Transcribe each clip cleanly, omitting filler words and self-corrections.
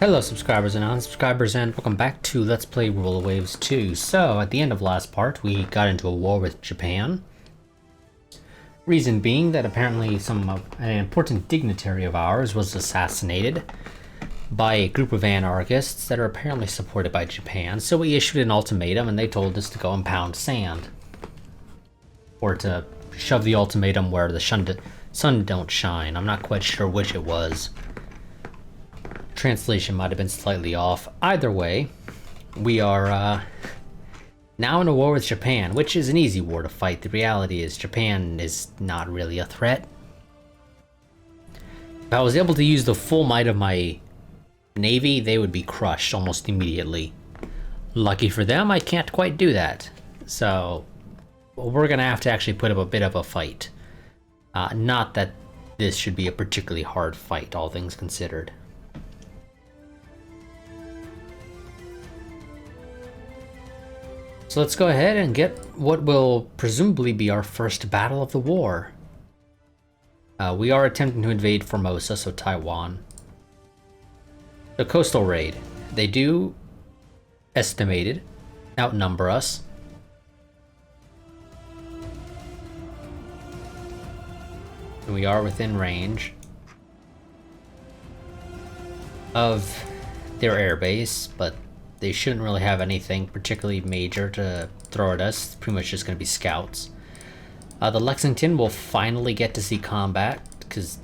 Hello subscribers and unsubscribers, and welcome back to Let's Play Rule of Waves 2. So, at the end of last part, we got into a war with Japan. Reason being that apparently an important dignitary of ours was assassinated by a group of anarchists that are apparently supported by Japan. So we issued an ultimatum and they told us to go and pound sand. Or to shove the ultimatum where the sun don't shine. I'm not quite sure which it was. Translation might have been slightly off. Either way, we are now in a war with Japan, which is an easy war to fight. The reality is Japan is not really a threat. If I was able to use the full might of my navy, they would be crushed almost immediately. Lucky for them, I can't quite do that. So we're gonna have to actually put up a bit of a fight. Not that this should be a particularly hard fight, all things considered. So let's go ahead and get what will presumably be our first battle of the war. We are attempting to invade Formosa, so Taiwan. The coastal raid. They do, estimated, outnumber us. And we are within range of their airbase, but they shouldn't really have anything particularly major to throw at us. It's pretty much just going to be scouts. The Lexington will finally get to see combat, because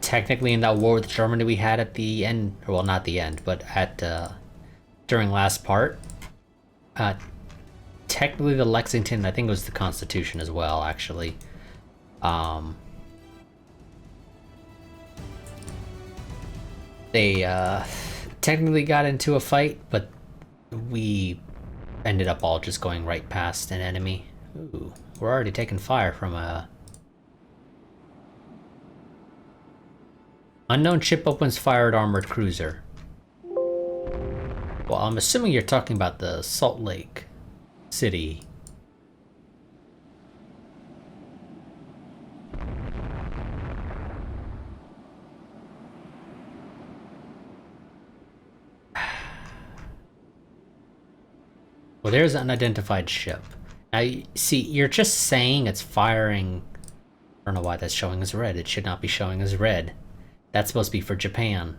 technically in that war with Germany we had at the end, or well, not the end, but at during last part, technically the Lexington, I think it was the Constitution as well, actually. They technically got into a fight, but we ended up all just going right past an enemy. Ooh, we're already taking fire from a unknown ship opens fire at armored cruiser. Well, I'm assuming you're talking about the Salt Lake City. Well, there's an unidentified ship. Now, see, you're just saying it's firing. I don't know why that's showing as red. It should not be showing as red. That's supposed to be for Japan.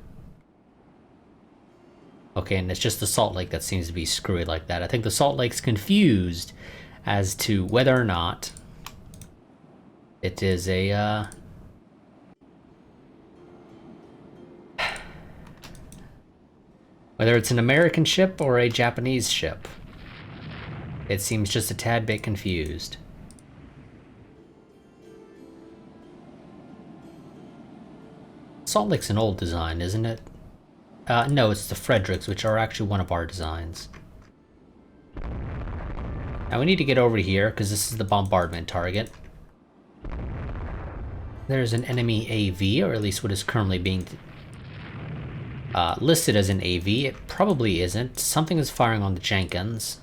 Okay, and it's just the Salt Lake that seems to be screwy like that. I think the Salt Lake's confused as to whether or not it is a whether it's an American ship or a Japanese ship. It seems just a tad bit confused. Salt Lake's an old design, isn't it? No, it's the Fredericks, which are actually one of our designs. Now we need to get over here, because this is the bombardment target. There's an enemy AV, or at least what is currently being listed as an AV. It probably isn't. Something is firing on the Jenkins.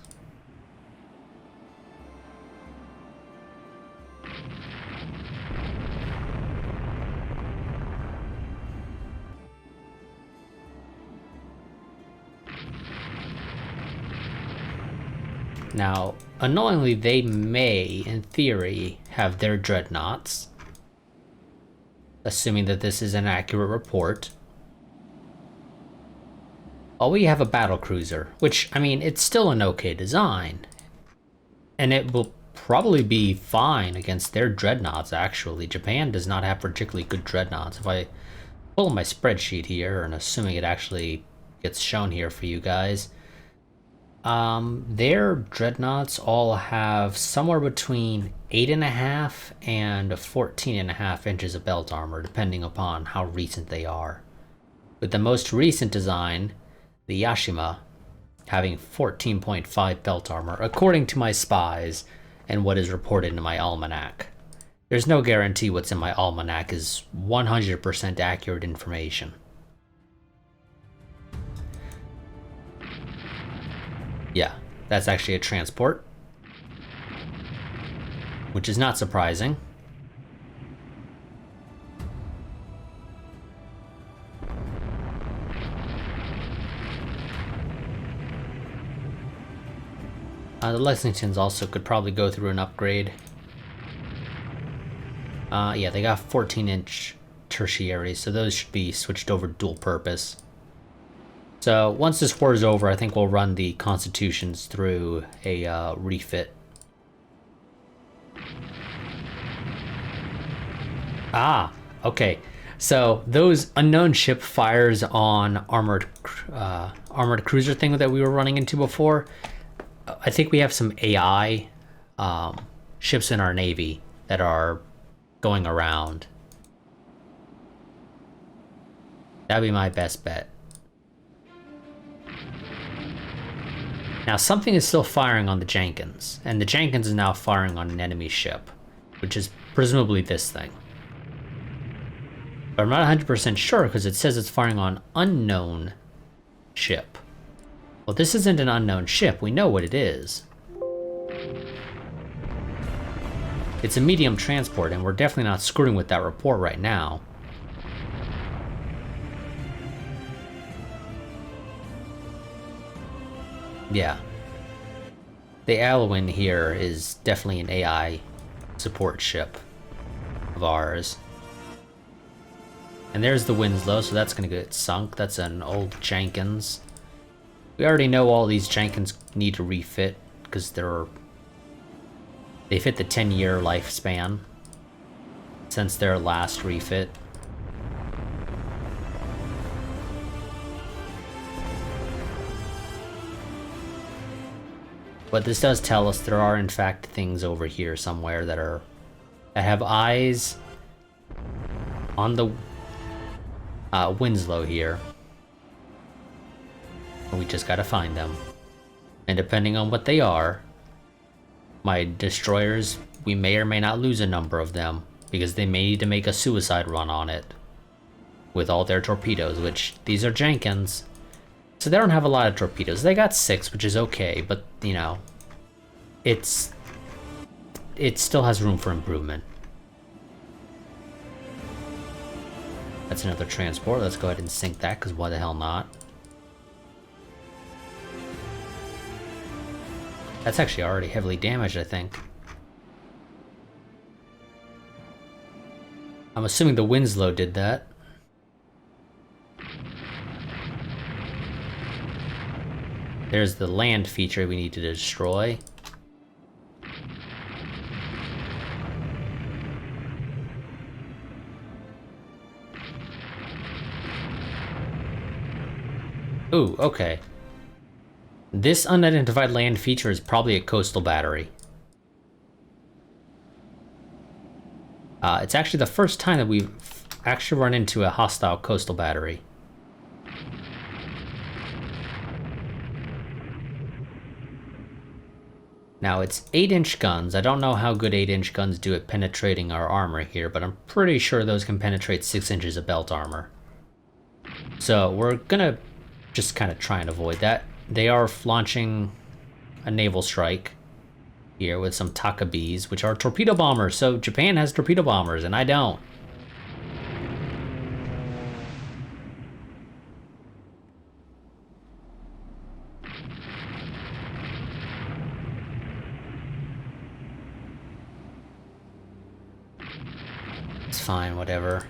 Now, annoyingly, they may, in theory, have their dreadnoughts, assuming that this is an accurate report. Oh, we have a battle cruiser, which, I mean, it's still an okay design. And it will probably be fine against their dreadnoughts, actually. Japan does not have particularly good dreadnoughts. If I pull my spreadsheet here, and assuming it actually gets shown here for you guys, their dreadnoughts all have somewhere between 8.5 and 14.5 inches of belt armor, depending upon how recent they are. With the most recent design, the Yashima, having 14.5 belt armor, according to my spies and what is reported in my almanac. There's no guarantee what's in my almanac is 100% accurate information. Yeah, that's actually a transport, which is not surprising. The Lexingtons also could probably go through an upgrade. Yeah, they got 14-inch tertiaries, so those should be switched over to dual purpose. So once this war is over, I think we'll run the Constitutions through a refit. Ah, okay. So those unknown ship fires on armored cruiser thing that we were running into before. I think we have some AI ships in our navy that are going around. That'd be my best bet. Now something is still firing on the Jenkins, and the Jenkins is now firing on an enemy ship, which is presumably this thing. But I'm not 100% sure because it says it's firing on unknown ship. Well, this isn't an unknown ship. We know what it is. It's a medium transport, and we're definitely not screwing with that report right now. Yeah. The Alwyn here is definitely an AI support ship of ours. And there's the Winslow, so that's going to get sunk. That's an old Jenkins. We already know all these Jenkins need to refit because they fit the 10-year lifespan since their last refit. But this does tell us there are in fact things over here somewhere that have eyes on the Winslow here. And we just gotta find them. And depending on what they are, my destroyers, we may or may not lose a number of them because they may need to make a suicide run on it with all their torpedoes, which these are Jenkins. So they don't have a lot of torpedoes. They got 6, which is okay, but you know, it still has room for improvement. That's another transport. Let's go ahead and sink that, because why the hell not? That's actually already heavily damaged, I think. I'm assuming the Winslow did that. There's the land feature we need to destroy. Ooh, okay. This unidentified land feature is probably a coastal battery. It's actually the first time that we've actually run into a hostile coastal battery. Now, it's 8-inch guns. I don't know how good 8-inch guns do at penetrating our armor here, but I'm pretty sure those can penetrate 6 inches of belt armor. So we're gonna just kind of try and avoid that. They are launching a naval strike here with some Takabis, which are torpedo bombers. So Japan has torpedo bombers, and I don't. It's fine, whatever.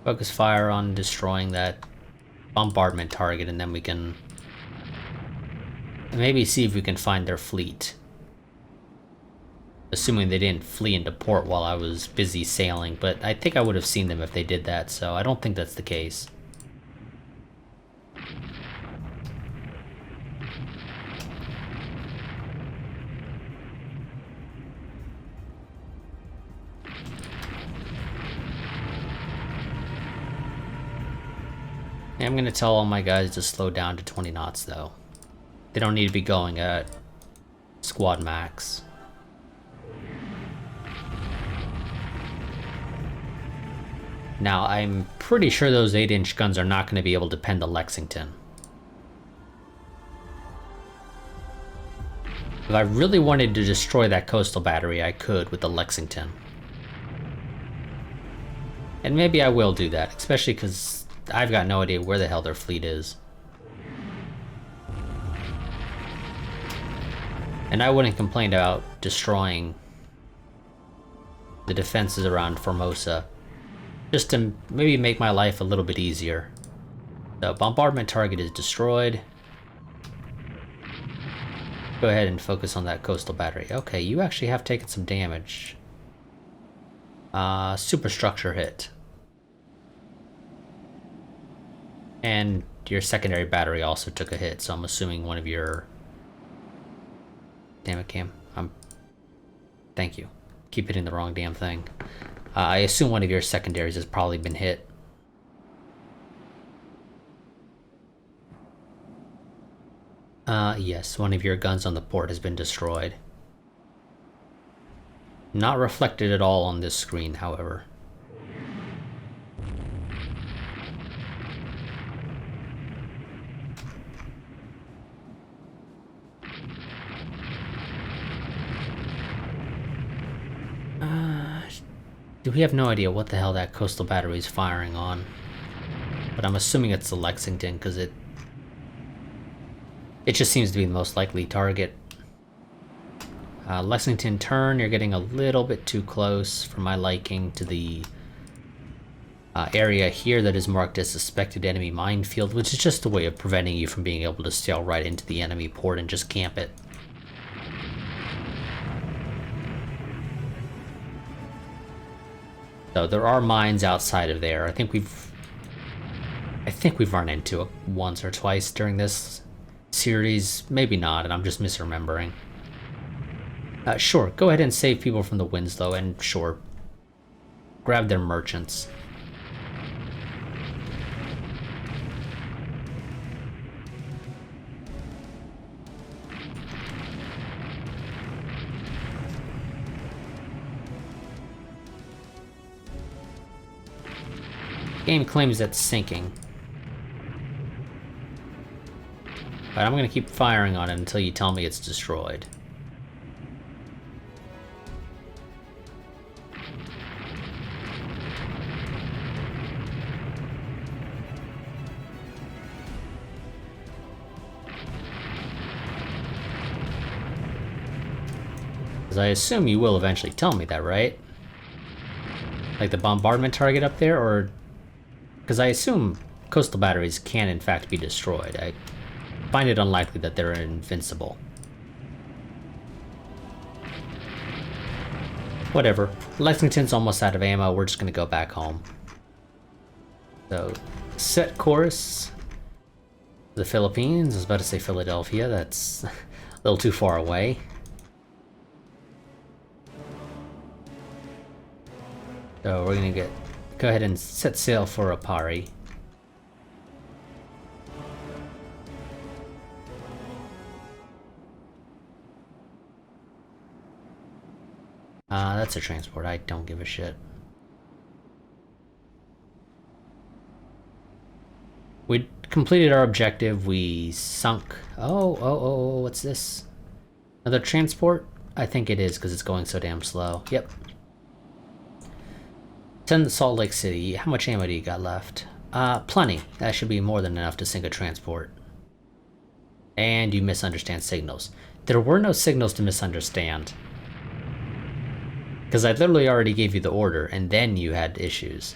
Focus fire on destroying that bombardment target, and then we can maybe see if we can find their fleet. Assuming they didn't flee into port while I was busy sailing, but I think I would have seen them if they did that, so I don't think that's the case. I'm gonna tell all my guys to slow down to 20 knots though. They don't need to be going at squad max. Now, I'm pretty sure those 8-inch guns are not gonna be able to pen the Lexington. If I really wanted to destroy that coastal battery, I could with the Lexington. And maybe I will do that, especially because I've got no idea where the hell their fleet is. And I wouldn't complain about destroying the defenses around Formosa, just to maybe make my life a little bit easier. So bombardment target is destroyed. Go ahead and focus on that coastal battery. Okay, you actually have taken some damage. Superstructure hit. And your secondary battery also took a hit, so I'm assuming one of your... Damn it, Cam. Thank you. Keep hitting the wrong damn thing. I assume one of your secondaries has probably been hit. Yes, one of your guns on the port has been destroyed. Not reflected at all on this screen, however. We have no idea what the hell that coastal battery is firing on. But I'm assuming it's the Lexington, because it just seems to be the most likely target. Lexington turn, you're getting a little bit too close for my liking to the area here that is marked as suspected enemy minefield, which is just a way of preventing you from being able to sail right into the enemy port and just camp it. So there are mines outside of there. I think we've run into it once or twice during this series. Maybe not, and I'm just misremembering. Sure, go ahead and save people from the winds, though, and sure, grab their merchants. Game claims it's sinking. But I'm gonna keep firing on it until you tell me it's destroyed. Because I assume you will eventually tell me that, right? Like the bombardment target up there, or... Because I assume coastal batteries can in fact be destroyed. I find it unlikely that they're invincible. Whatever. Lexington's almost out of ammo. We're just gonna go back home. So, set course. The Philippines. I was about to say Philadelphia. That's a little too far away. So we're gonna go ahead and set sail for Apari. That's a transport. I don't give a shit. We completed our objective. We sunk... Oh, what's this? Another transport? I think it is, because it's going so damn slow. Yep. Send to Salt Lake City. How much ammo do you got left? Plenty. That should be more than enough to sink a transport. And you misunderstand signals. There were no signals to misunderstand. Because I literally already gave you the order, and then you had issues.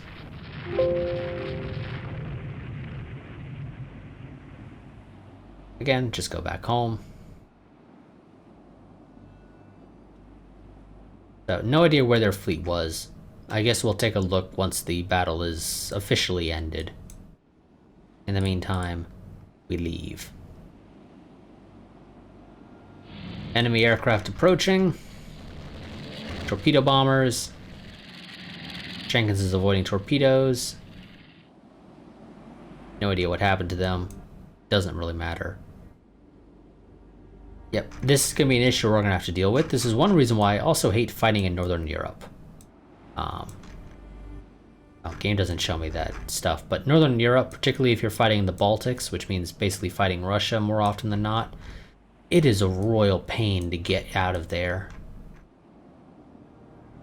Again, just go back home. So, no idea where their fleet was. I guess we'll take a look once the battle is officially ended. In the meantime, we leave. Enemy aircraft approaching. Torpedo bombers. Jenkins is avoiding torpedoes. No idea what happened to them. Doesn't really matter. Yep, this is going to be an issue we're going to have to deal with. This is one reason why I also hate fighting in Northern Europe. Game doesn't show me that stuff, but Northern Europe, particularly if you're fighting in the Baltics, which means basically fighting Russia more often than not, it is a royal pain to get out of there.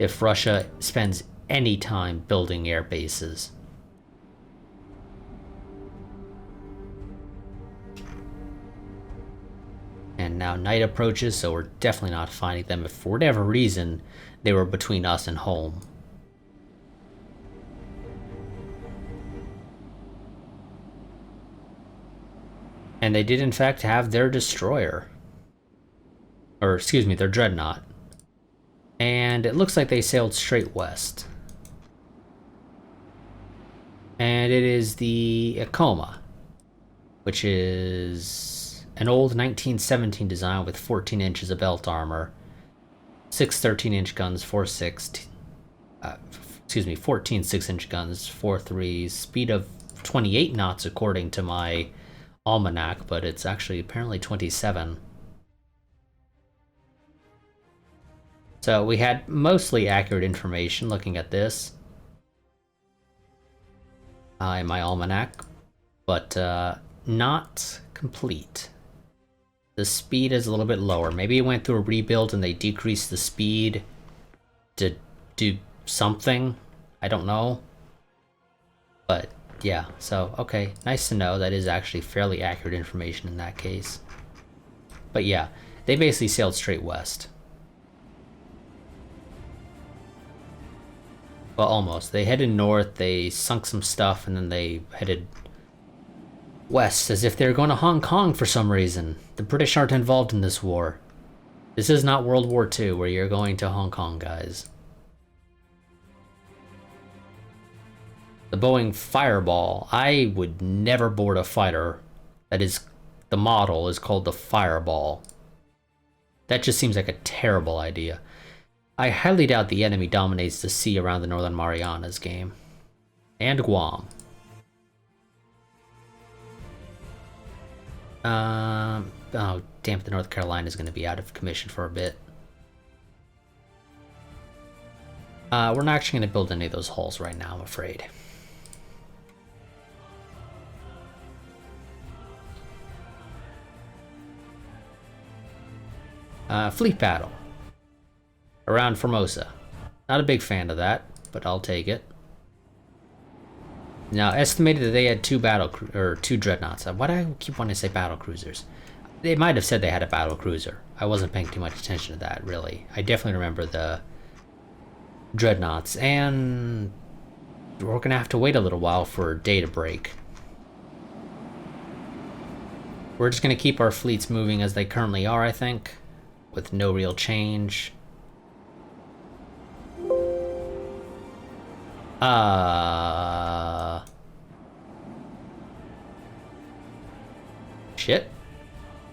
If Russia spends any time building air bases. And now night approaches, so we're definitely not finding them if for whatever reason they were between us and home. And they did in fact have their destroyer. Or excuse me, their dreadnought. And it looks like they sailed straight west. And it is the Acoma, which is an old 1917 design with 14 inches of belt armor, 6 13-inch guns, 14 6-inch guns, 4 3s, speed of 28 knots according to my almanac, but it's actually apparently 27. So we had mostly accurate information looking at this in my almanac, but not complete. The speed is a little bit lower. Maybe it went through a rebuild and they decreased the speed to do something. I don't know. But yeah, so okay, nice to know. That is actually fairly accurate information in that case. But yeah, they basically sailed straight west. Well, almost. They headed north, they sunk some stuff, and then they headed west as if they were going to Hong Kong for some reason. The British aren't involved in this war. This is not World War II where you're going to Hong Kong, guys. The Boeing Fireball. I would never board a fighter that is, the model is called the Fireball. That just seems like a terrible idea. I highly doubt the enemy dominates the sea around the Northern Marianas game. And Guam. Oh, damn, the North Carolina is going to be out of commission for a bit. We're not actually going to build any of those hulls right now, I'm afraid. Fleet battle. Around Formosa. Not a big fan of that, but I'll take it. Now, estimated that they had two dreadnoughts. Why do I keep wanting to say battle cruisers? They might have said they had a battle cruiser. I wasn't paying too much attention to that, really. I definitely remember the dreadnoughts, and we're gonna have to wait a little while for day to break. We're just gonna keep our fleets moving as they currently are, I think, with no real change. Shit.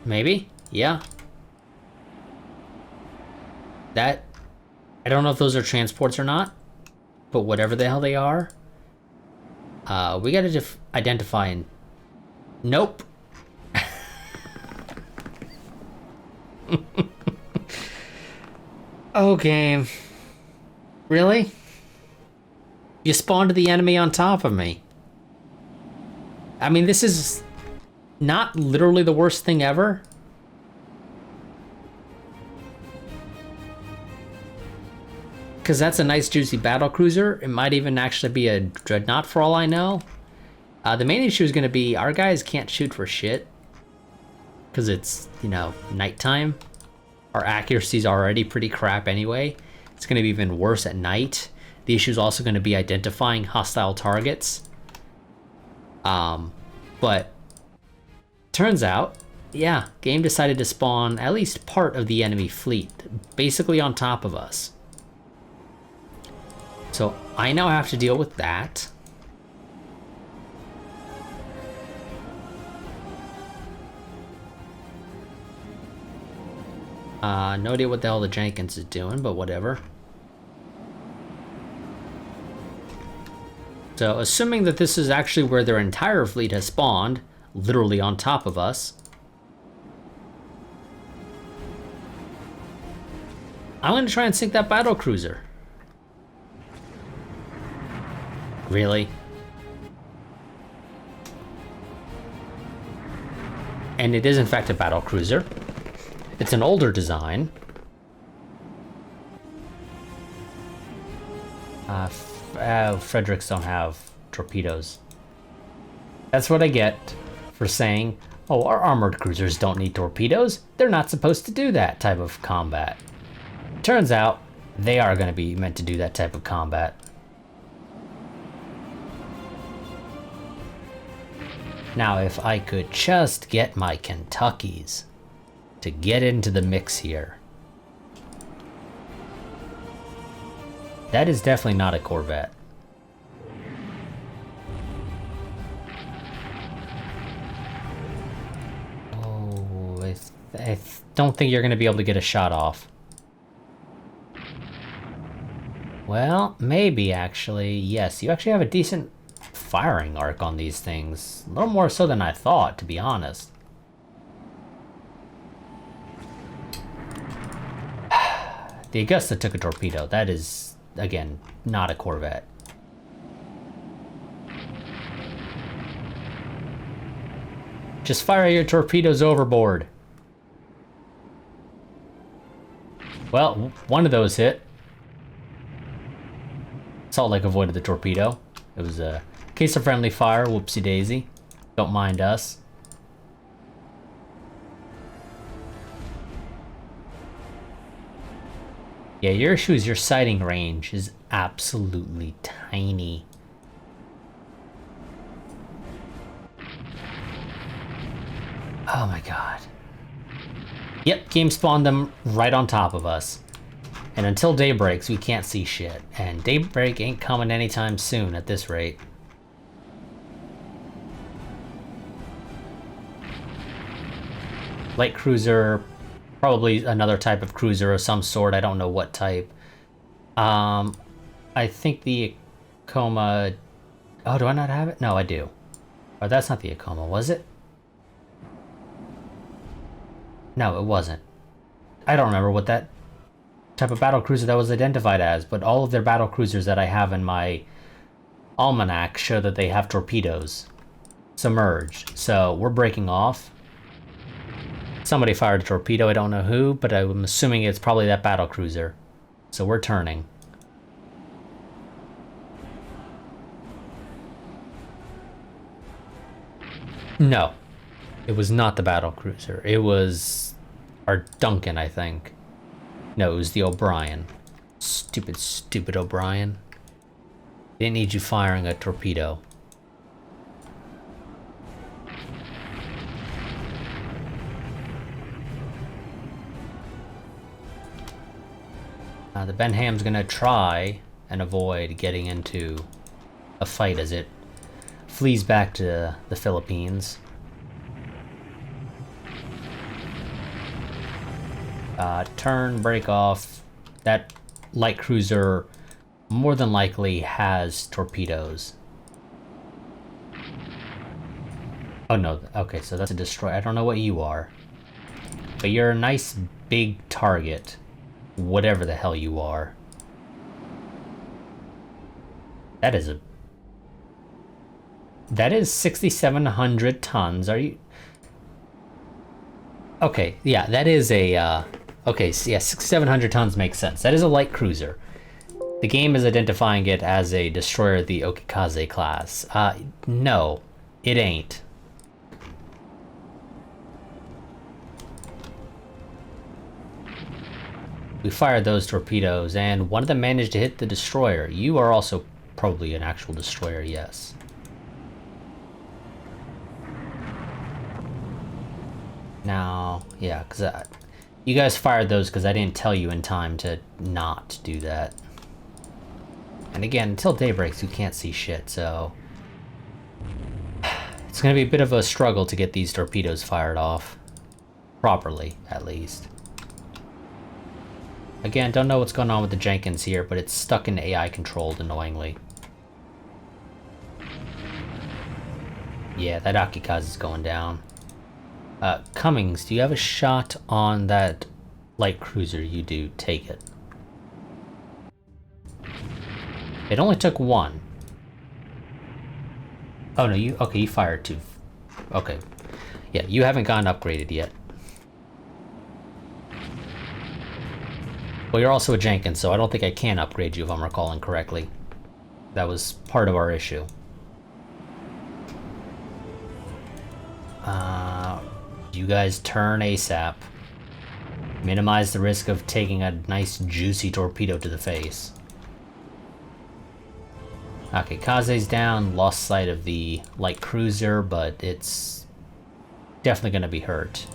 Maybe? Yeah. That... I don't know if those are transports or not, but whatever the hell they are, we gotta identify and... Nope. Oh, game. Really? You spawned the enemy on top of me. I mean, this is not literally the worst thing ever. Because that's a nice juicy battle cruiser. It might even actually be a dreadnought for all I know. The main issue is going to be our guys can't shoot for shit. Because it's, you know, nighttime. Our accuracy is already pretty crap anyway. It's going to be even worse at night. The issue is also going to be identifying hostile targets. But turns out, yeah, game decided to spawn at least part of the enemy fleet, basically on top of us. So I now have to deal with that. No idea what the hell the Jenkins is doing, but whatever. So, assuming that this is actually where their entire fleet has spawned, literally on top of us, I'm going to try and sink that battle cruiser. Really? And it is in fact a battle cruiser. It's an older design. Fredericks don't have torpedoes. That's what I get for saying Oh, our armored cruisers don't need torpedoes. They're not supposed to do that type of combat. Turns out, they are going to be meant to do that type of combat. Now, if I could just get my Kentuckys to get into the mix here. That is definitely not a Corvette. Oh, I don't think you're going to be able to get a shot off. Well, maybe actually. Yes, you actually have a decent firing arc on these things. A little more so than I thought, to be honest. The Augusta took a torpedo. That is, again, not a Corvette. Just fire your torpedoes overboard. Well, one of those hit. Salt Lake avoided the torpedo. It was a case of friendly fire, whoopsie daisy. Don't mind us. Yeah, your issue is your sighting range is absolutely tiny. Oh my god. Yep, game spawned them right on top of us. And until day breaks, we can't see shit. And daybreak ain't coming anytime soon at this rate. Light cruiser, probably another type of cruiser of some sort. I don't know what type. I think the Acoma... Oh, do I not have it? No, I do. Oh, that's not the Acoma, was it? No, it wasn't. I don't remember what that type of battle cruiser that was identified as, but all of their battle cruisers that I have in my almanac show that they have torpedoes submerged. So we're breaking off. Somebody fired a torpedo, I don't know who, but I'm assuming it's probably that battle cruiser. So we're turning. No, it was not the battle cruiser. It was our Duncan, I think. No, it was the O'Brien. Stupid, stupid O'Brien. Didn't need you firing a torpedo. The Benham's gonna try and avoid getting into a fight as it flees back to the Philippines. Turn, break off. That light cruiser more than likely has torpedoes. Oh no, okay, so that's a destroyer. I don't know what you are. But you're a nice big target. Whatever the hell you are. That is 6,700 tons. Are you... Okay, yeah, that is a, okay, so yeah, 6,700 tons makes sense. That is a light cruiser. The game is identifying it as a destroyer of the Okikaze class. No, it ain't. We fired those torpedoes, and one of them managed to hit the destroyer. You are also probably an actual destroyer, yes. Now, yeah, because you guys fired those because I didn't tell you in time to not do that. And again, until day breaks, you can't see shit, so... It's going to be a bit of a struggle to get these torpedoes fired off. Properly, at least. Again, don't know what's going on with the Jenkins here, but it's stuck in AI controlled annoyingly. Yeah, that Akikaze is going down. Cummings, do you have a shot on that light cruiser? You do. Take it. It only took one. Oh no, you... Okay, you fired two. Okay. Yeah, you haven't gotten upgraded yet. Well, you're also a Jenkins, so I don't think I can upgrade you if I'm recalling correctly. That was part of our issue. You guys turn ASAP. Minimize the risk of taking a nice juicy torpedo to the face. Okay, Kaze's down, lost sight of the light cruiser, but it's definitely going to be hurt.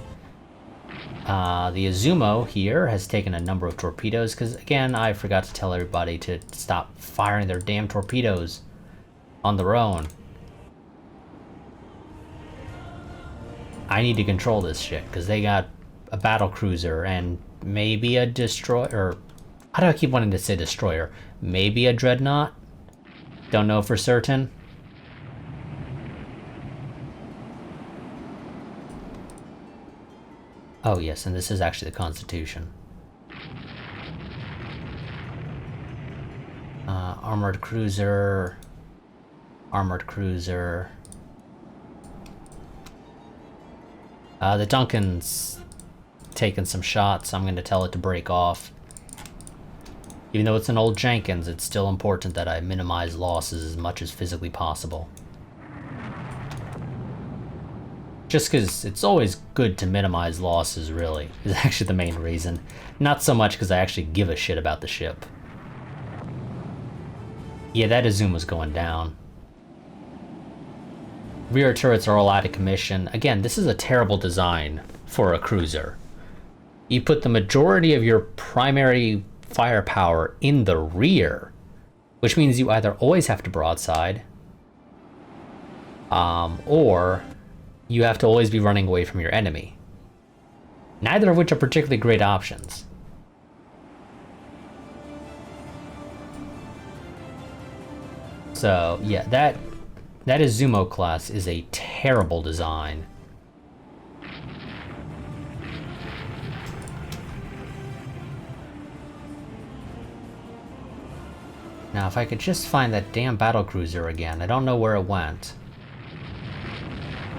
The Izumo here has taken a number of torpedoes, because again, I forgot to tell everybody to stop firing their damn torpedoes on their own. I need to control this shit, because they got a battle cruiser and maybe a destroyer. How do I keep wanting to say destroyer? Maybe a dreadnought? Don't know for certain. Oh yes, and this is actually the Constitution. Armored cruiser. Armored cruiser. The Duncan's taking some shots. I'm going to tell it to break off. Even though it's an old Jenkins, it's still important that I minimize losses as much as physically possible. Just because it's always good to minimize losses, really, is actually the main reason. Not so much because I actually give a shit about the ship. Yeah, that Izuma's going down. Rear turrets are all out of commission. Again, this is a terrible design for a cruiser. You put the majority of your primary firepower in the rear, which means you either always have to broadside, or you have to always be running away from your enemy. Neither of which are particularly great options. So, yeah, that Izumo class is a terrible design. Now, if I could just find that damn battlecruiser again. I don't know where it went.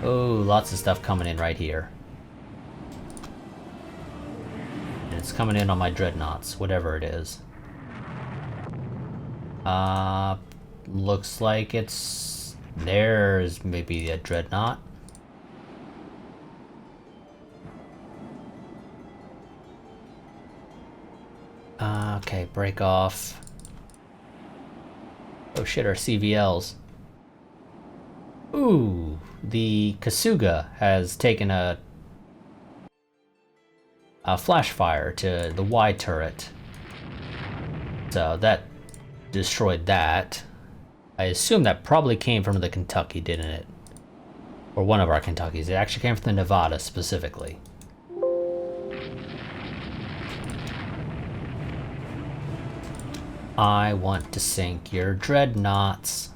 Oh, lots of stuff coming in right here. And it's coming in on my dreadnoughts, whatever it is. Looks like it's... There's maybe a dreadnought. Okay, break off. Oh shit, our CVLs. Ooh, the Kasuga has taken a flash fire to the Y turret. So that destroyed that. I assume that probably came from the Kentucky, didn't it? Or one of our Kentuckys. It actually came from the Nevada specifically. I want to sink your dreadnoughts.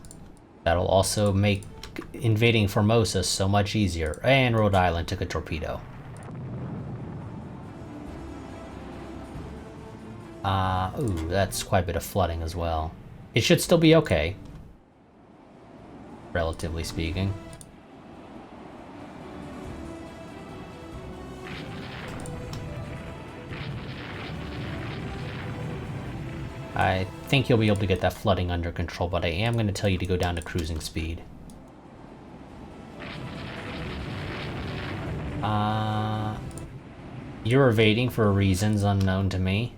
That'll also make invading Formosa so much easier. And Rhode Island took a torpedo. Ooh, that's quite a bit of flooding as well. It should still be okay, relatively speaking. I think you'll be able to get that flooding under control, but I am going to tell you to go down to cruising speed. You're evading for reasons unknown to me.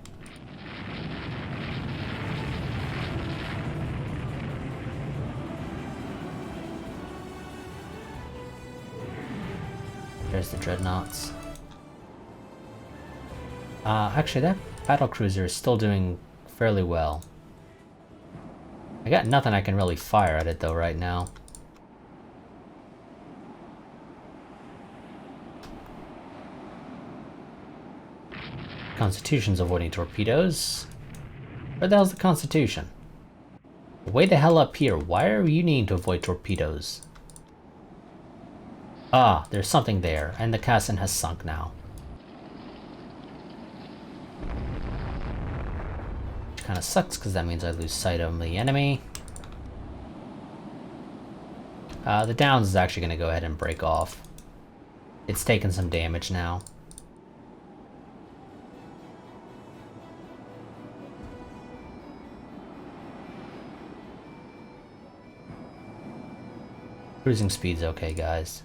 There's the dreadnoughts. Actually, that battlecruiser is still doing fairly well. I got nothing I can really fire at it though right now. Constitution's avoiding torpedoes. Where the hell's the Constitution? Way the hell up here. Why are you needing to avoid torpedoes? Ah, there's something there, and the Cassin has sunk now. Which kind of sucks, because that means I lose sight of the enemy. The Downs is actually going to go ahead and break off. It's taken some damage now. Cruising speed's okay, guys.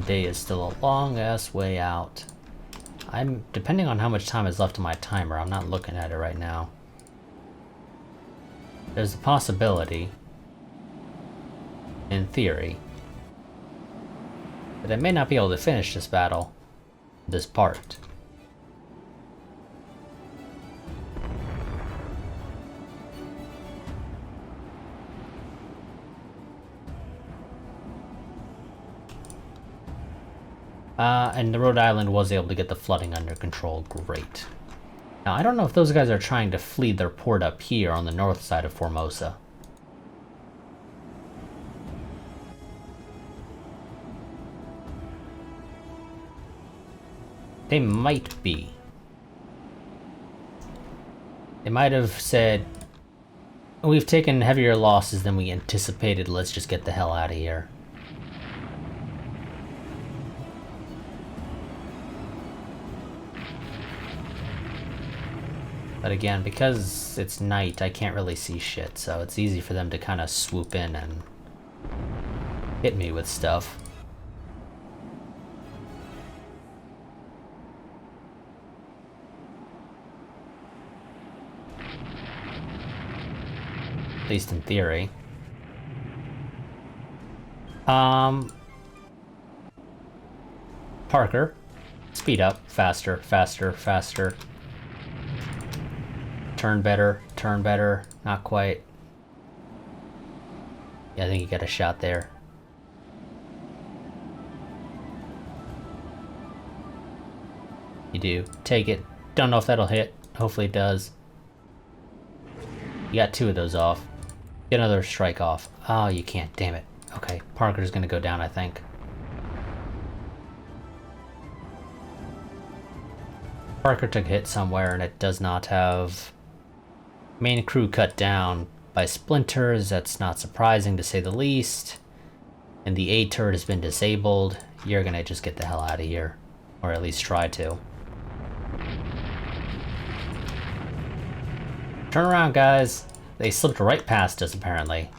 Day is still a long-ass way out. Depending on how much time is left on my timer, I'm not looking at it right now. There's a possibility, in theory, that I may not be able to finish this battle, this part. And the Rhode Island was able to get the flooding under control. Great. Now, I don't know if those guys are trying to flee their port up here on the north side of Formosa. They might be. They might have said, we've taken heavier losses than we anticipated, let's just get the hell out of here. But again, because it's night, I can't really see shit, so it's easy for them to kind of swoop in and hit me with stuff. At least in theory. Parker, speed up, faster, faster, faster. Turn better, not quite. Yeah, I think you got a shot there. You do. Take it. Don't know if that'll hit. Hopefully it does. You got 2 of those off. Get another strike off. Oh, you can't. Damn it. Okay, Parker's gonna go down, I think. Parker took a hit somewhere, and it does not have... Main crew cut down by splinters. That's not surprising to say the least. And the A turret has been disabled. You're gonna just get the hell out of here. Or at least try to. Turn around, guys. They slipped right past us, apparently.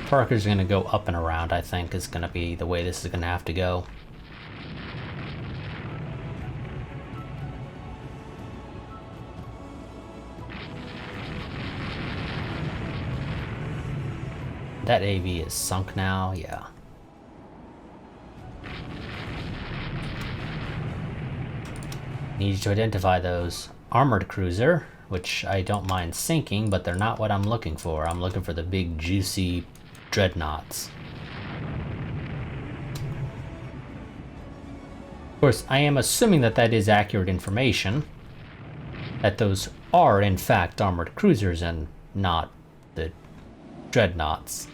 Parker's gonna go up and around, I think, is gonna be the way this is gonna have to go. That AV is sunk now, yeah. Need you to identify those. Armored cruiser, which I don't mind sinking, but they're not what I'm looking for. I'm looking for the big, juicy dreadnoughts. Of course, I am assuming that that is accurate information. That those are, in fact, armored cruisers and not the dreadnoughts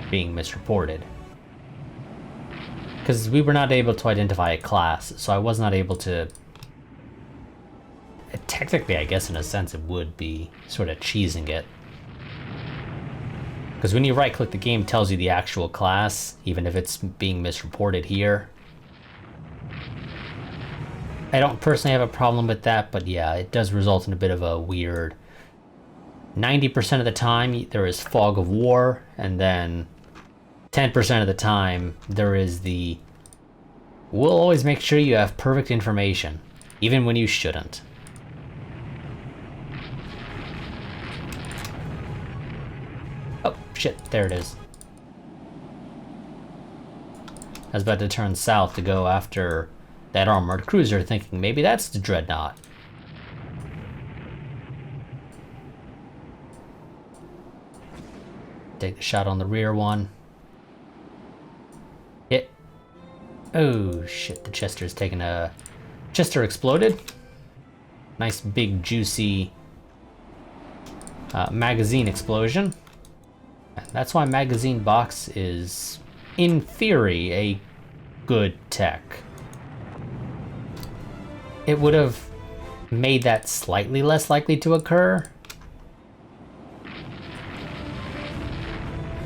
being misreported. Because we were not able to identify a class, so I was not able to... Technically, I guess in a sense it would be sort of cheesing it. Because when you right-click, the game tells you the actual class, even if it's being misreported here. I don't personally have a problem with that, but yeah, it does result in a bit of a weird... 90% of the time, there is fog of war, and then 10% of the time, there is the... We'll always make sure you have perfect information, even when you shouldn't. Oh, shit, there it is. I was about to turn south to go after that armored cruiser, thinking maybe that's the dreadnought. Take a shot on the rear one. Hit. Oh shit, the Chester's taking a... Chester exploded. Nice big juicy magazine explosion. And that's why magazine box is, in theory, a good tech. It would have made that slightly less likely to occur.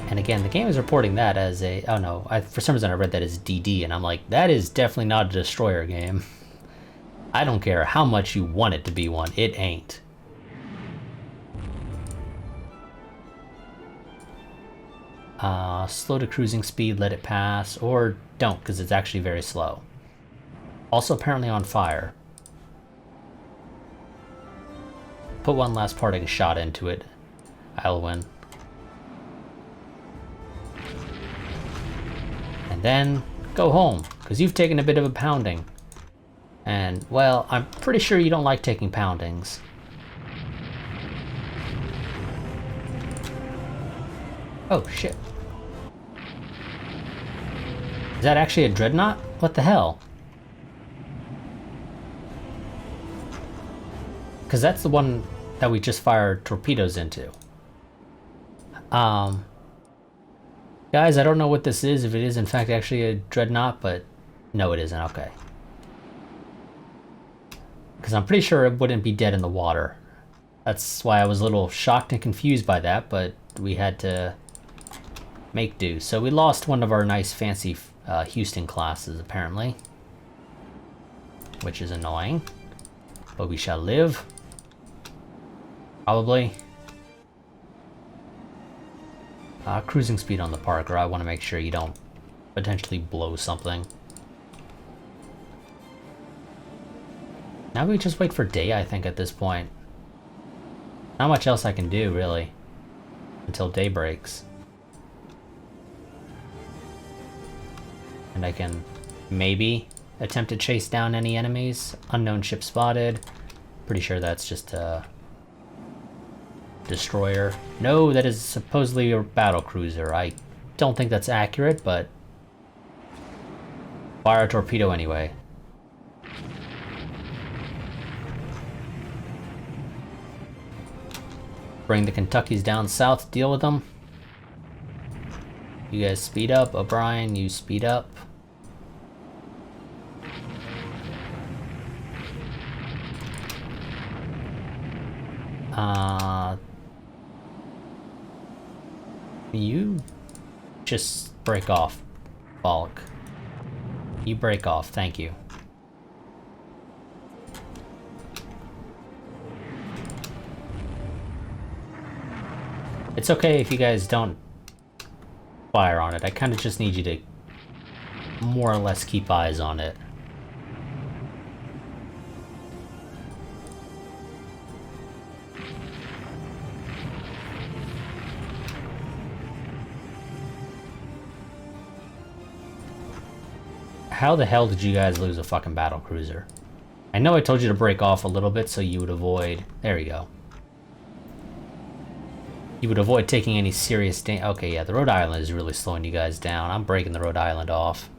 And again, the game is reporting that as a... Oh no, for some reason I read that as DD, and I'm like, that is definitely not a destroyer game. I don't care how much you want it to be one, it ain't. Slow to cruising speed, let it pass, or don't, because it's actually very slow. Also apparently on fire. Put one last parting shot into it. I'll win. And then go home, because you've taken a bit of a pounding. And, well, I'm pretty sure you don't like taking poundings. Oh, shit. Is that actually a dreadnought? What the hell? Because that's the one that we just fired torpedoes into. Guys, I don't know what this is, if it is in fact actually a dreadnought, but no, it isn't. Okay. Because I'm pretty sure it wouldn't be dead in the water. That's why I was a little shocked and confused by that, but we had to make do. So we lost one of our nice fancy Houston classes, apparently. Which is annoying. But we shall live. Probably. Cruising speed on the Parker. I want to make sure you don't potentially blow something. Now we just wait for day, I think, at this point. Not much else I can do, really. Until day breaks. And I can maybe attempt to chase down any enemies. Unknown ship spotted. Pretty sure that's just a destroyer. No, that is supposedly a battle cruiser. I don't think that's accurate, but fire a torpedo anyway. Bring the Kentuckys down south to deal with them. You guys speed up. O'Brien, you speed up. You just break off, Balk. You break off, thank you. It's okay if you guys don't fire on it. I kind of just need you to more or less keep eyes on it. How the hell did you guys lose a fucking battle cruiser? I know I told you to break off a little bit so you would avoid... There you go. You would avoid taking any serious damage. Okay, yeah, the Rhode Island is really slowing you guys down. I'm breaking the Rhode Island off.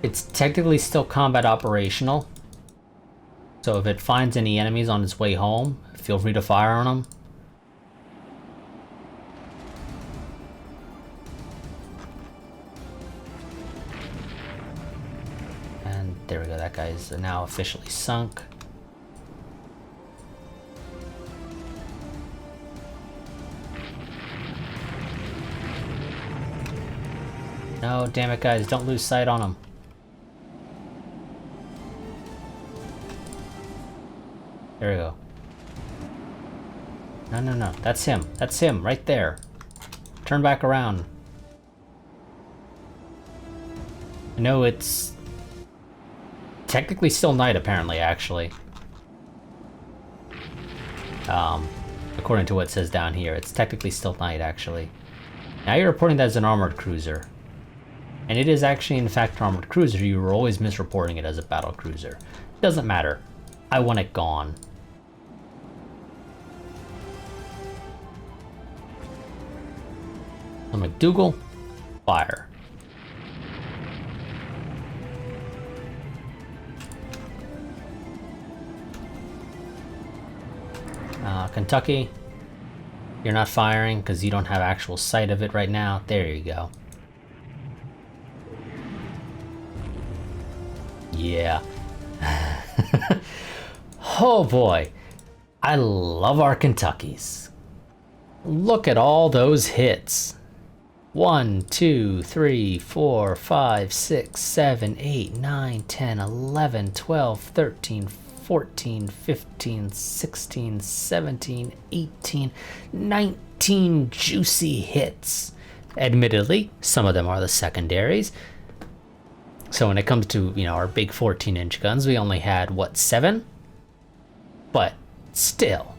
It's technically still combat operational. So if it finds any enemies on its way home, feel free to fire on them. And there we go, that guy is now officially sunk. No, damn it guys, don't lose sight on him. There we go. No, no, no. That's him. That's him, right there. Turn back around. I know it's technically still night, apparently, actually. According to what it says down here, it's technically still night, actually. Now you're reporting that as an armored cruiser. And it is actually, in fact, an armored cruiser. You were always misreporting it as a battle cruiser. Doesn't matter. I want it gone. So McDougal, fire. Kentucky, you're not firing because you don't have actual sight of it right now. There you go. Yeah. Oh boy. I love our Kentuckys. Look at all those hits. 1, 2, 3, 4, 5, 6, 7, 8, 9, 10, 11, 12, 13, 14, 15, 16, 17, 18, 19 juicy hits. Admittedly, some of them are the secondaries. So when it comes to, our big 14-inch guns, we only had, what, 7? But still.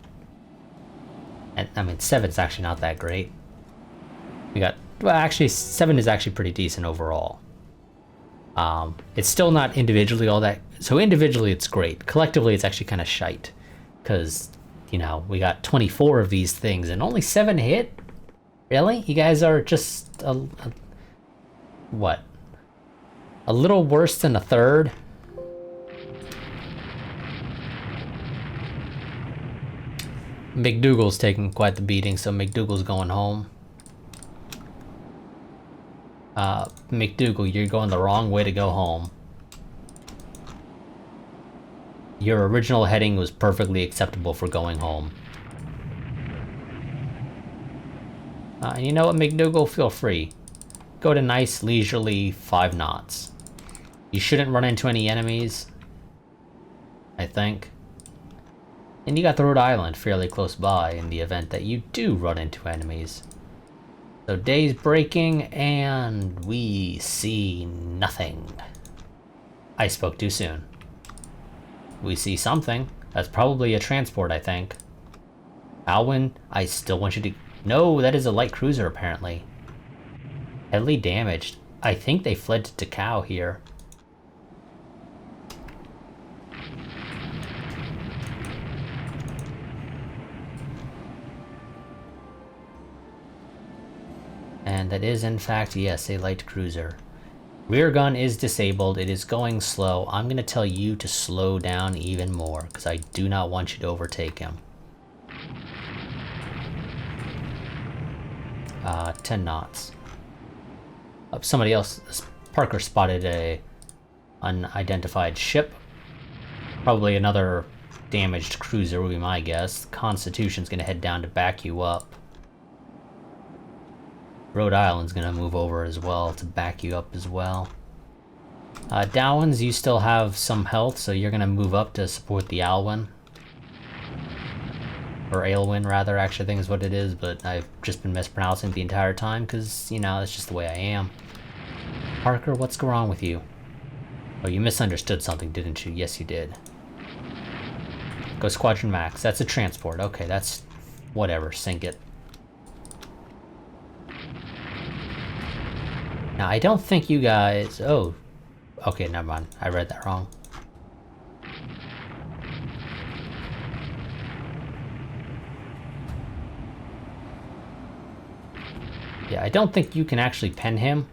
And, 7's actually not that great. We got, well, actually, 7 is actually pretty decent overall. It's still not individually all that, so individually it's great. Collectively, it's actually kind of shite. Because, we got 24 of these things and only 7 hit? Really? You guys are just, what? A little worse than a third? McDougal's taking quite the beating, so McDougal's going home. McDougal, you're going the wrong way to go home. Your original heading was perfectly acceptable for going home. And you know what, McDougal? Feel free. Go to nice, leisurely 5 knots. You shouldn't run into any enemies, I think. And you got the Rhode Island fairly close by in the event that you do run into enemies. So day's breaking, and we see nothing. I spoke too soon. We see something. That's probably a transport, I think. Alwyn, I still want you to... No, that is a light cruiser, apparently. Heavily damaged. I think they fled to Takao here. And that is, in fact, yes, a light cruiser. Rear gun is disabled. It is going slow. I'm going to tell you to slow down even more, because I do not want you to overtake him. 10 knots. Somebody else, Parker spotted a unidentified ship. Probably another damaged cruiser would be my guess. Constitution's going to head down to back you up. Rhode Island's going to move over as well to back you up as well. Dowans, you still have some health, so you're going to move up to support the Alwyn. Or Aylwyn, rather, actually, I think is what it is, but I've just been mispronouncing it the entire time, because, that's just the way I am. Parker, what's wrong with you? Oh, you misunderstood something, didn't you? Yes, you did. Go Squadron Max. That's a transport. Okay, that's... whatever, sink it. Now, I don't think you guys... Oh. Okay, never mind. I read that wrong. Yeah, I don't think you can actually pen him.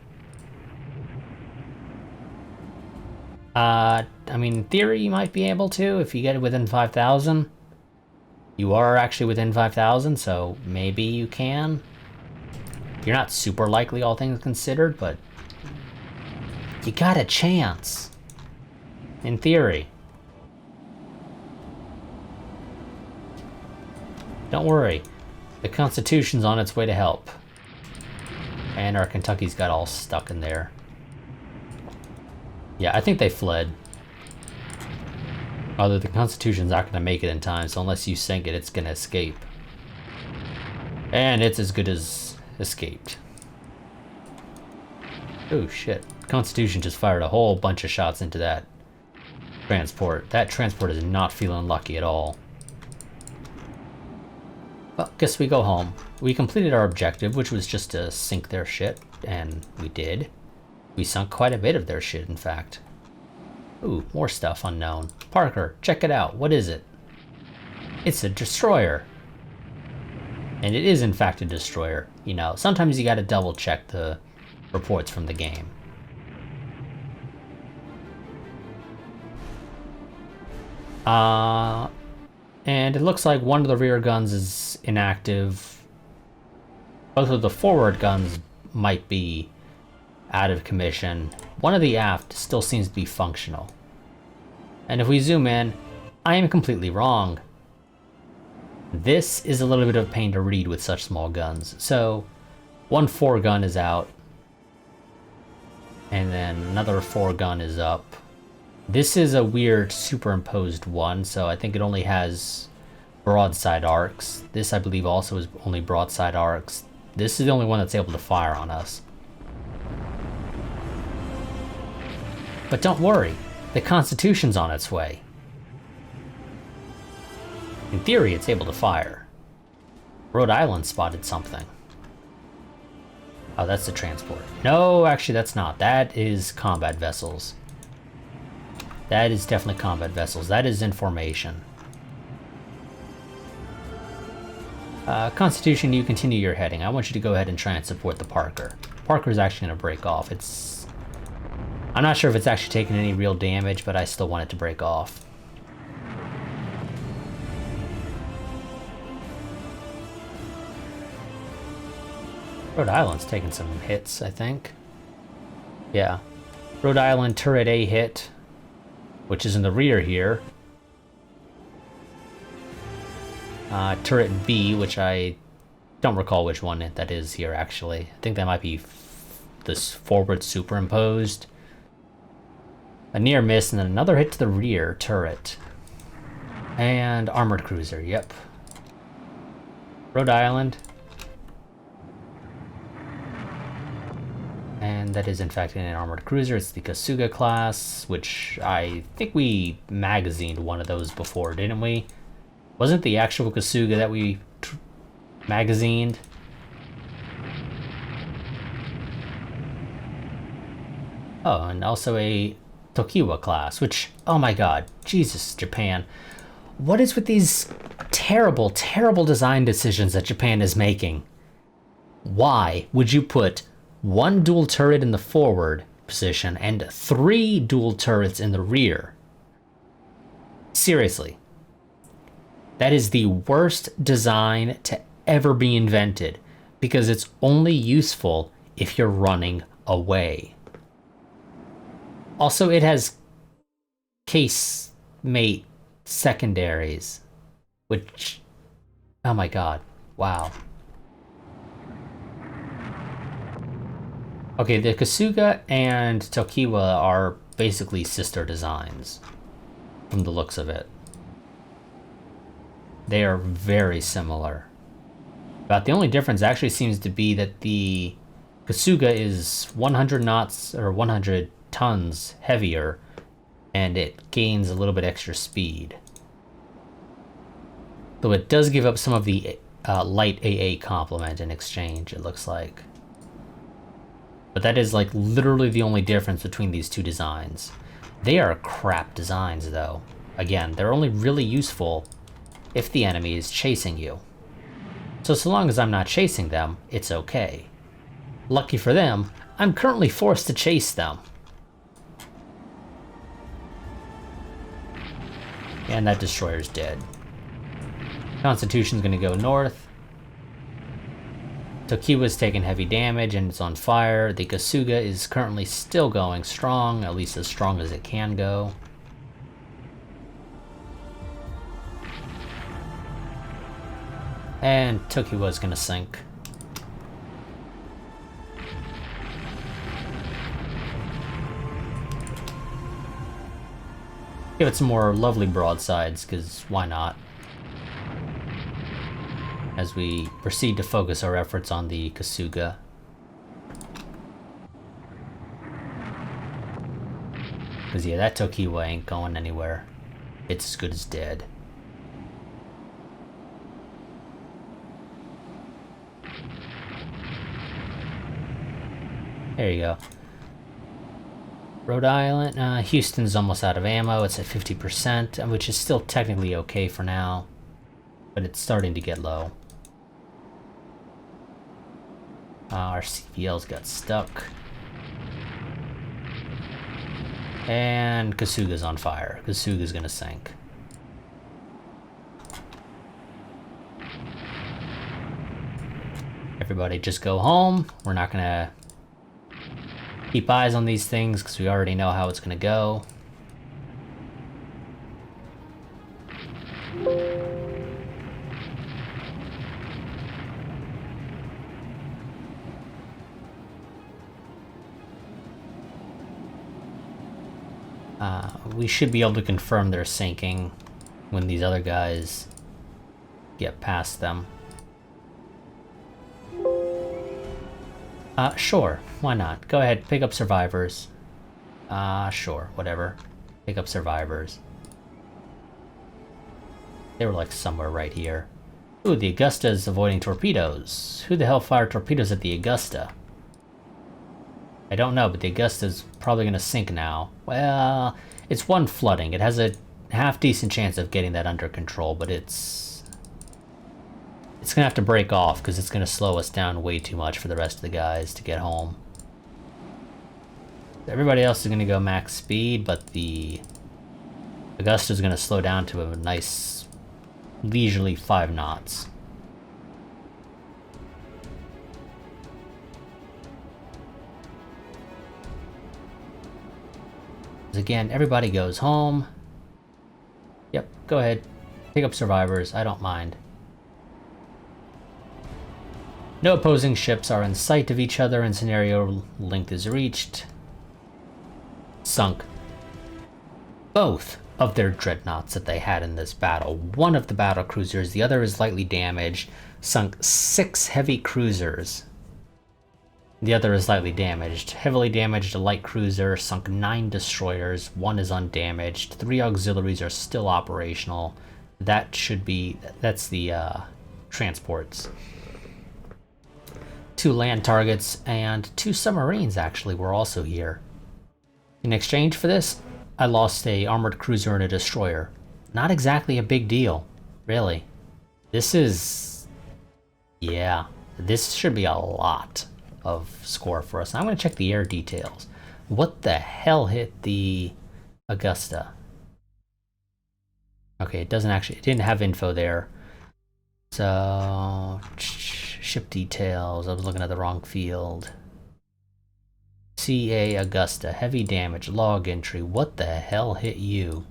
In theory, you might be able to if you get it within 5,000. You are actually within 5,000, so maybe you can. You're not super likely, all things considered, but you got a chance. In theory. Don't worry. The Constitution's on its way to help. And our Kentucky's got all stuck in there. Yeah, I think they fled. Although the Constitution's not going to make it in time, so unless you sink it, it's going to escape. And it's as good as escaped. Oh shit. Constitution just fired a whole bunch of shots into that transport. That transport is not feeling lucky at all. Well, guess we go home. We completed our objective, which was just to sink their shit, and we did. We sunk quite a bit of their shit, in fact. Ooh, more stuff unknown. Parker, check it out. What is it? It's a destroyer. And it is, in fact, a destroyer. Sometimes you gotta double check the reports from the game. And it looks like one of the rear guns is inactive. Both of the forward guns might be out of commission. One of the aft still seems to be functional. And if we zoom in, I am completely wrong. This is a little bit of a pain to read with such small guns. So, one 4-gun is out. And then another 4-gun is up. This is a weird superimposed one, so I think it only has broadside arcs. This, I believe, also is only broadside arcs. This is the only one that's able to fire on us. But don't worry, the Constitution's on its way. In theory, it's able to fire. Rhode Island spotted something. Oh, that's the transport. No, actually, that's not. That is combat vessels. That is definitely combat vessels. That is information. Constitution, you continue your heading. I want you to go ahead and try and support the Parker. Parker is actually going to break off. I'm not sure if it's actually taking any real damage, but I still want it to break off. Rhode Island's taking some hits, I think. Yeah. Rhode Island turret A hit, which is in the rear here. Turret B, which I don't recall which one that is here, actually. I think that might be this forward superimposed. A near miss, and then another hit to the rear turret. And armored cruiser, yep. Rhode Island. And that is in fact an armored cruiser. It's the Kasuga class, which I think we magazined one of those before, didn't we? Wasn't the actual Kasuga that we magazined? Oh, and also a Tokiwa class, which, oh my god, Jesus, Japan. What is with these terrible, terrible design decisions that Japan is making? Why would you put one dual turret in the forward position and 3 dual turrets in the rear? Seriously. That is the worst design to ever be invented, because it's only useful if you're running away. Also, it has casemate secondaries, which, oh my god, wow. Okay, the Kasuga and Tokiwa are basically sister designs, from the looks of it. They are very similar. But the only difference actually seems to be that the Kasuga is 100 knots, or 100 tons heavier, and it gains a little bit extra speed. Though it does give up some of the light AA complement in exchange, it looks like. But that is like literally the only difference between these two designs. They are crap designs though. Again, they're only really useful if the enemy is chasing you. So long as I'm not chasing them, it's okay. Lucky for them, I'm currently forced to chase them. And that destroyer's dead. Constitution's gonna go north. Tokiwa's taking heavy damage and it's on fire. The Kasuga is currently still going strong, at least as strong as it can go. And Tokiwa's gonna sink. Give it some more lovely broadsides, because why not? As we proceed to focus our efforts on the Kasuga. Because yeah, that Tokiwa ain't going anywhere. It's as good as dead. There you go. Rhode Island, Houston's almost out of ammo. It's at 50%, which is still technically okay for now, but it's starting to get low. Our CVL's got stuck. And Kasuga's on fire. Kasuga's gonna sink. Everybody just go home. We're not gonna keep eyes on these things because we already know how it's gonna go. We should be able to confirm they're sinking when these other guys get past them. Sure, why not? Go ahead, pick up survivors. Sure, whatever. Pick up survivors. They were like somewhere right here. Ooh, the Augusta is avoiding torpedoes. Who the hell fired torpedoes at the Augusta? I don't know, but the Augusta's probably gonna sink now. Well, it's one flooding. It has a half-decent chance of getting that under control, but it's gonna have to break off because it's gonna slow us down way too much for the rest of the guys to get home. Everybody else is gonna go max speed, but the Augusta's gonna slow down to a nice, leisurely 5 knots. Again, everybody goes home. Yep, go ahead. Pick up survivors, I don't mind. No opposing ships are in sight of each other and scenario length is reached. Sunk both of their dreadnoughts that they had in this battle. One of the battle cruisers, the other is lightly damaged. Sunk 6 heavy cruisers. The other is lightly damaged. Heavily damaged a light cruiser, sunk 9 destroyers, 1 is undamaged, 3 auxiliaries are still operational. That should be, that's the transports. 2 land targets and 2 submarines actually were also here. In exchange for this, I lost a armored cruiser and a destroyer. Not exactly a big deal, really. This is, yeah, this should be a lot of score for us. I'm going to check the air details. What the hell hit the Augusta? Okay, it doesn't actually, it didn't have info there. So, ship details, I was looking at the wrong field. CA Augusta, heavy damage, log entry. What the hell hit you?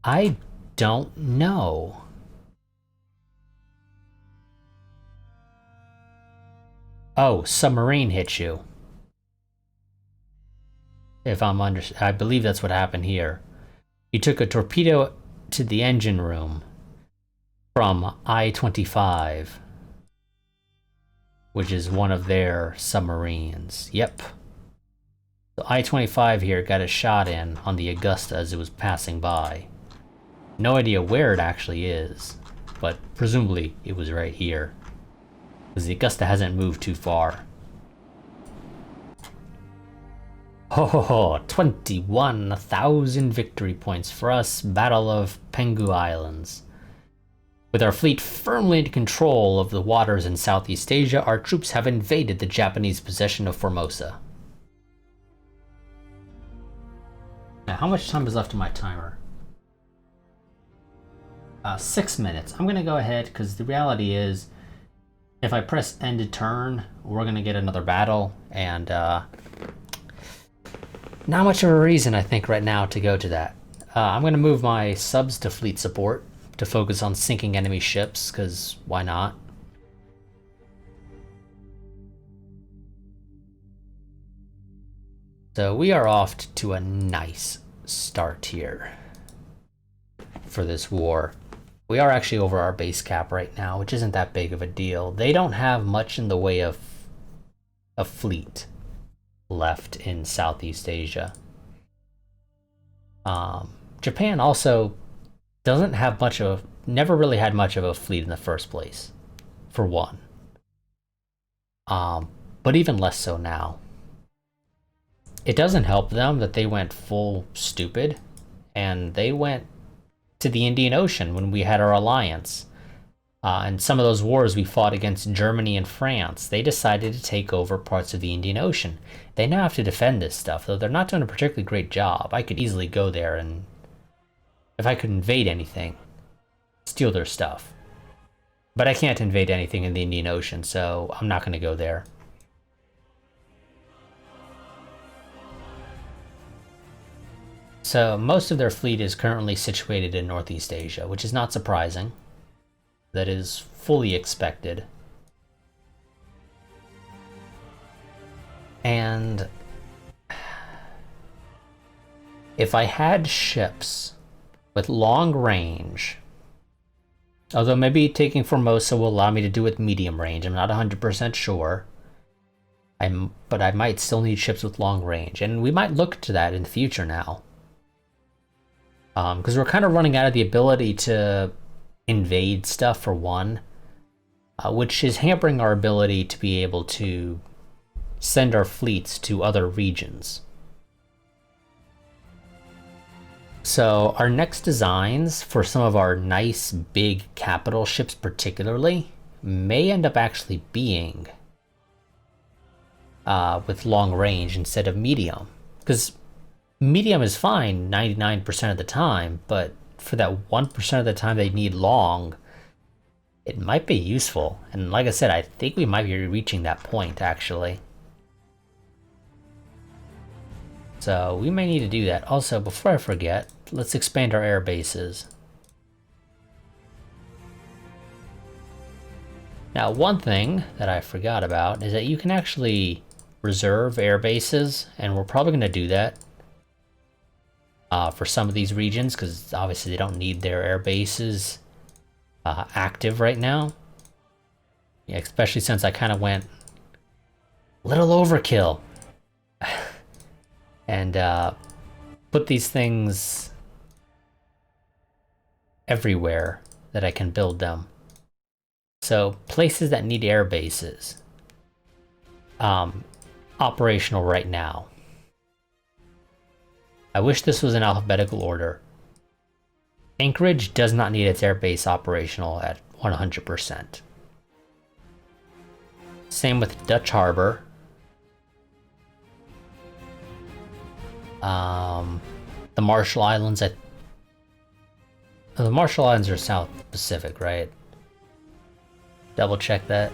I don't know. Oh, submarine hit you. If I'm I believe that's what happened here. You took a torpedo to the engine room from I-25, which is one of their submarines. Yep. The I-25 here got a shot in on the Augusta as it was passing by. No idea where it actually is, but presumably it was right here, because the Augusta hasn't moved too far. Oh, 21,000 victory points for us, Battle of Pengu Islands. With our fleet firmly in control of the waters in Southeast Asia, our troops have invaded the Japanese possession of Formosa. Now, how much time is left on my timer? 6 minutes. I'm gonna go ahead because the reality is, if I press end to turn, we're gonna get another battle, and not much of a reason I think right now to go to that. I'm gonna move my subs to fleet support to focus on sinking enemy ships, because why not? So we are off to a nice start here for this war. We are actually over our base cap right now, which isn't that big of a deal. They don't have much in the way of a fleet left in Southeast Asia. Japan also doesn't have much of, never really had much of a fleet in the first place, for one. But even less so now. It doesn't help them that they went full stupid, and they went to the Indian Ocean when we had our alliance. And some of those wars we fought against Germany and France, they decided to take over parts of the Indian Ocean. They now have to defend this stuff, though they're not doing a particularly great job. I could easily go there and, if I could invade anything, steal their stuff. But I can't invade anything in the Indian Ocean, so I'm not going to go there. So most of their fleet is currently situated in Northeast Asia, which is not surprising. that is fully expected. And if I had ships with long range, although maybe taking Formosa will allow me to do with medium range, I'm not 100% sure. But I might still need ships with long range, and we might look to that in the future now. Because we're kind of running out of the ability to invade stuff for one, which is hampering our ability to be able to send our fleets to other regions. So our next designs for some of our nice big capital ships particularly may end up actually being with long range instead of medium, because medium is fine 99% of the time, but for that 1% of the time they need long, it might be useful. And like I said, I think we might be reaching that point actually. So we may need to do that. Also, before I forget, let's expand our air bases. Now, one thing that I forgot about is that you can actually reserve air bases, and we're probably going to do that for some of these regions, because obviously they don't need their air bases active right now. Yeah, especially since I kind of went a little overkill and put these things everywhere that I can build them. So places that need air bases, operational right now. I wish this was in alphabetical order. Anchorage does not need its airbase operational at 100%. Same with Dutch Harbor. The Marshall Islands, the Marshall Islands are South Pacific, right? Double check that.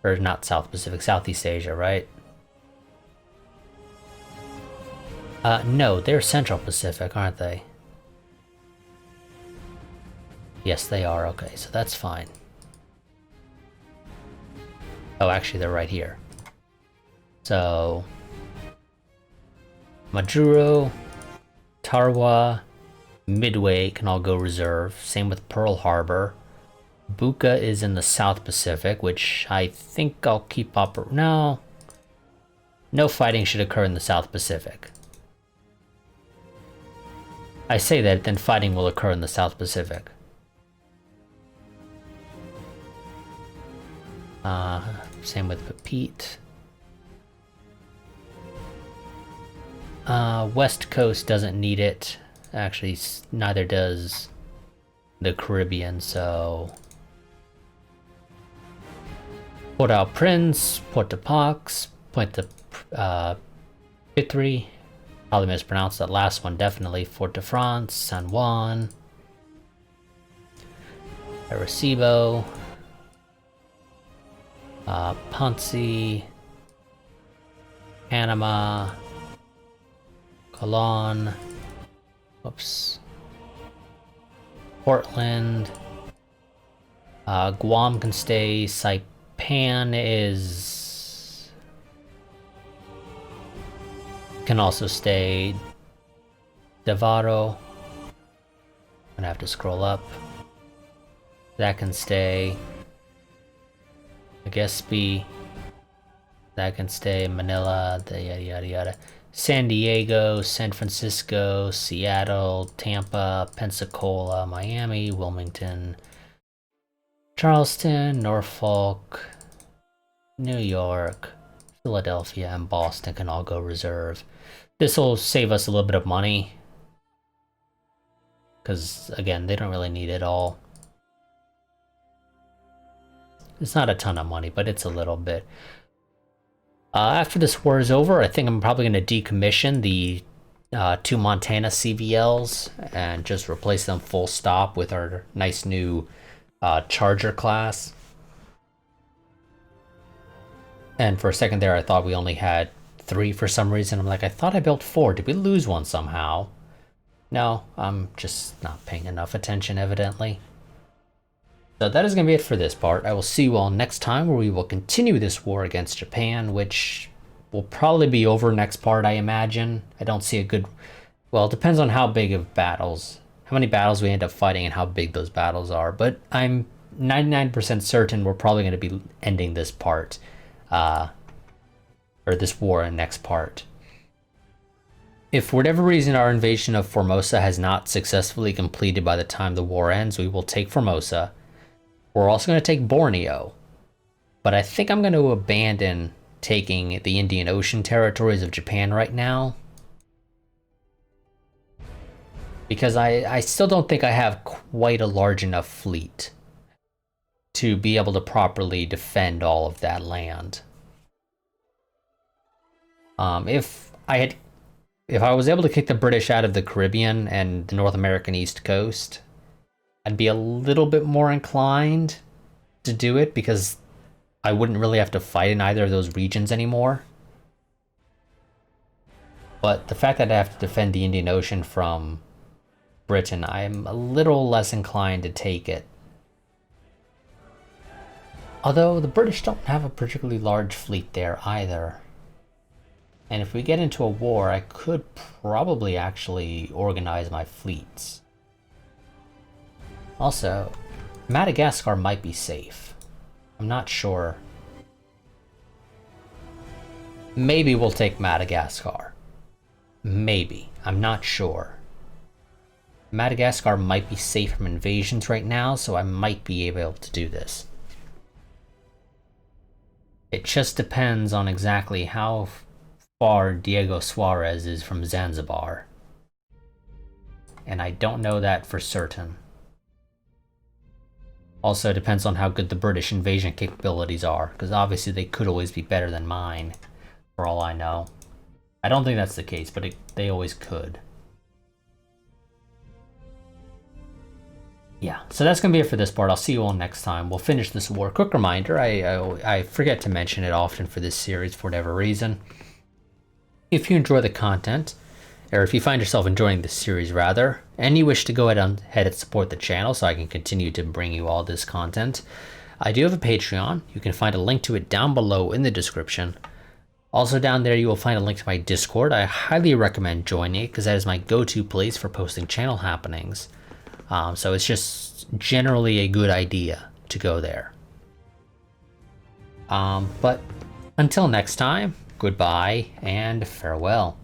Or not South Pacific, Southeast Asia, right? No, they're Central Pacific, aren't they? Yes, they are. Okay, so that's fine. Oh, actually, they're right here. So, Majuro, Tarawa, Midway can all go reserve. Same with Pearl Harbor. Buka is in the South Pacific, which I think I'll keep up. No fighting should occur in the South Pacific. I say that, then fighting will occur in the South Pacific. Same with Pepite. West Coast doesn't need it. Actually, neither does the Caribbean, so... Port-au-Prince, Port-au-Pax, Pointe-à-Pitre, probably mispronounced that last one, definitely. Fort-de-France, San Juan, Arecibo, Ponce, Panama, Colon, whoops, Portland, Guam can stay, Saipan can also stay, Davao, I'm gonna have to scroll up, that can stay, Legazpi, that can stay, Manila, the yada yada yada. San Diego, San Francisco, Seattle, Tampa, Pensacola, Miami, Wilmington, Charleston, Norfolk, New York, Philadelphia, and Boston can all go reserve. This will save us a little bit of money, because again, they don't really need it all. It's not a ton of money, but it's a little bit. After this war is over, I think I'm probably going to decommission the 2 Montana CVLs and just replace them full stop with our nice new Charger class. And for a second there, I thought we only had 3 for some reason. I'm like, I thought I built 4. Did we lose one somehow? No, I'm just not paying enough attention, evidently. So that is going to be it for this part. I will see you all next time, where we will continue this war against Japan, which will probably be over next part, I imagine. I don't see a good... Well, it depends on how big of battles, how many battles we end up fighting and how big those battles are. But I'm 99% certain we're probably going to be ending this part, or this war in next part. If for whatever reason our invasion of Formosa has not successfully completed by the time the war ends, we will take Formosa. We're also going to take Borneo, but I think I'm going to abandon taking the Indian Ocean territories of Japan right now, because I still don't think I have quite a large enough fleet to be able to properly defend all of that land. If I was able to kick the British out of the Caribbean and the North American East Coast, I'd be a little bit more inclined to do it, because I wouldn't really have to fight in either of those regions anymore. But the fact that I have to defend the Indian Ocean from Britain, I'm a little less inclined to take it. Although the British don't have a particularly large fleet there either. And if we get into a war, I could probably actually organize my fleets. Also, Madagascar might be safe. I'm not sure. Maybe we'll take Madagascar. Maybe. I'm not sure. Madagascar might be safe from invasions right now, so I might be able to do this. It just depends on exactly how far Diego Suarez is from Zanzibar. And I don't know that for certain. Also, it depends on how good the British invasion capabilities are, because obviously they could always be better than mine, for all I know. I don't think that's the case, but they always could. Yeah, so that's going to be it for this part. I'll see you all next time. We'll finish this war. Quick reminder, I forget to mention it often for this series for whatever reason. If you enjoy the content, or if you find yourself enjoying this series rather, and you wish to go ahead and support the channel so I can continue to bring you all this content, I do have a Patreon. You can find a link to it down below in the description. Also down there you will find a link to my Discord. I highly recommend joining it, because that is my go-to place for posting channel happenings. So it's just generally a good idea to go there. But until next time, goodbye and farewell.